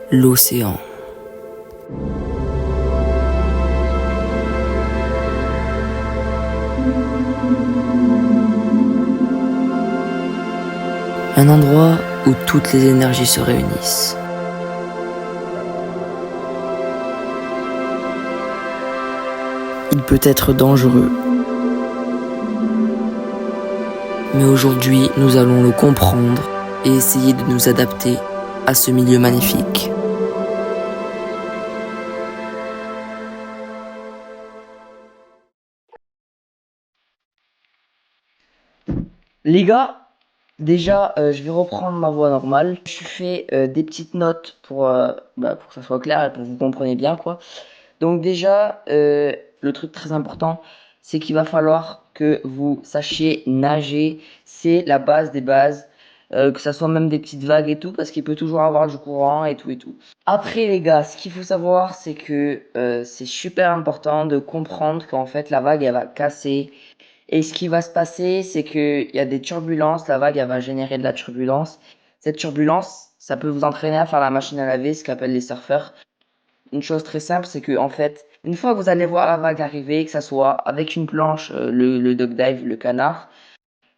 l'océan. Un endroit où toutes les énergies se réunissent. Il peut être dangereux. Mais aujourd'hui, nous allons le comprendre et essayer de nous adapter à ce milieu magnifique. Les gars, déjà, je vais reprendre ma voix normale. Je fais des petites notes pour que ça soit clair et pour que vous compreniez bien, quoi. Donc déjà, le truc très important, c'est qu'il va falloir que vous sachiez nager. C'est la base des bases. Que ça soit même des petites vagues et tout, parce qu'il peut toujours avoir du courant et tout et tout. Après les gars, ce qu'il faut savoir, c'est que c'est super important de comprendre qu'en fait la vague elle va casser. Et ce qui va se passer, c'est qu'il y a des turbulences, la vague elle va générer de la turbulence. Cette turbulence, ça peut vous entraîner à faire la machine à laver, ce qu'appellent les surfeurs. Une chose très simple, c'est que en fait, une fois que vous allez voir la vague arriver, que ça soit avec une planche, le duck dive, le canard,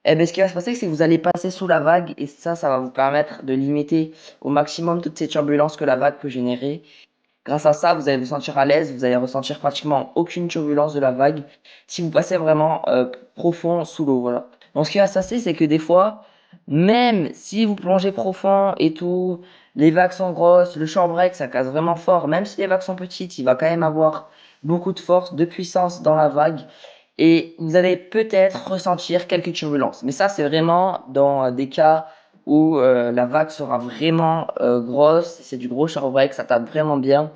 eh ben, ce qui va se passer, c'est que vous allez passer sous la vague et ça va vous permettre de limiter au maximum toutes ces turbulences que la vague peut générer. Grâce à ça, vous allez vous sentir à l'aise, vous allez ressentir pratiquement aucune turbulence de la vague si vous passez vraiment profond sous l'eau, voilà. Donc ce qui va se passer, c'est que des fois, même si vous plongez profond et tout, les vagues sont grosses, le shore ça casse vraiment fort, même si les vagues sont petites, il va quand même avoir beaucoup de force, de puissance dans la vague et vous allez peut-être ressentir quelques turbulences. Mais ça, c'est vraiment dans des cas où la vague sera vraiment grosse, c'est du gros shore ça tape vraiment bien.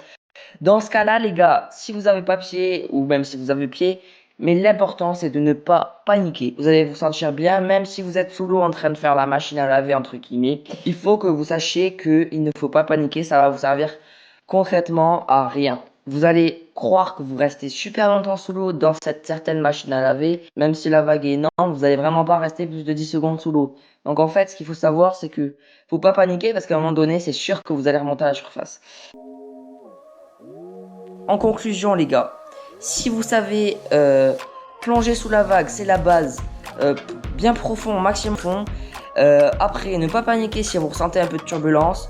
Dans ce cas-là, les gars, si vous avez pas pied, ou même si vous avez pied, mais l'important c'est de ne pas paniquer. Vous allez vous sentir bien, même si vous êtes sous l'eau en train de faire la machine à laver, entre guillemets. Il faut que vous sachiez qu'il ne faut pas paniquer, ça va vous servir concrètement à rien. Vous allez croire que vous restez super longtemps sous l'eau dans cette certaine machine à laver, même si la vague est énorme, vous allez vraiment pas rester plus de 10 secondes sous l'eau. Donc en fait, ce qu'il faut savoir, c'est que faut pas paniquer parce qu'à un moment donné, c'est sûr que vous allez remonter à la surface. En conclusion, les gars, si vous savez plonger sous la vague, c'est la base, bien profond, maximum fond. Après, ne pas paniquer si vous ressentez un peu de turbulence.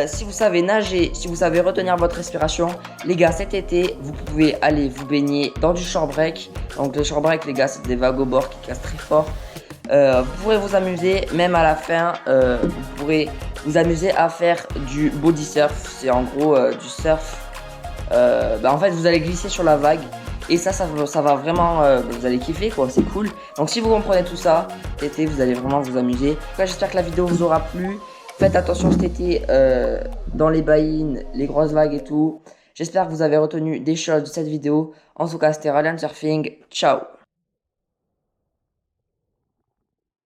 Si vous savez nager, si vous savez retenir votre respiration, les gars, cet été, vous pouvez aller vous baigner dans du shore break. Donc le shore break, les gars, c'est des vagues au bord qui cassent très fort. Vous pourrez vous amuser, même à la fin, vous pourrez vous amuser à faire du body surf. C'est en gros du surf. En fait, vous allez glisser sur la vague. Et ça va vraiment, vous allez kiffer quoi, c'est cool. Donc si vous comprenez tout ça, cet été, vous allez vraiment vous amuser. J'espère que la vidéo vous aura plu. Faites attention cet été dans les baïnes, les grosses vagues et tout. J'espère que vous avez retenu des choses de cette vidéo. En tout cas, c'était Radiant Surfing. Ciao.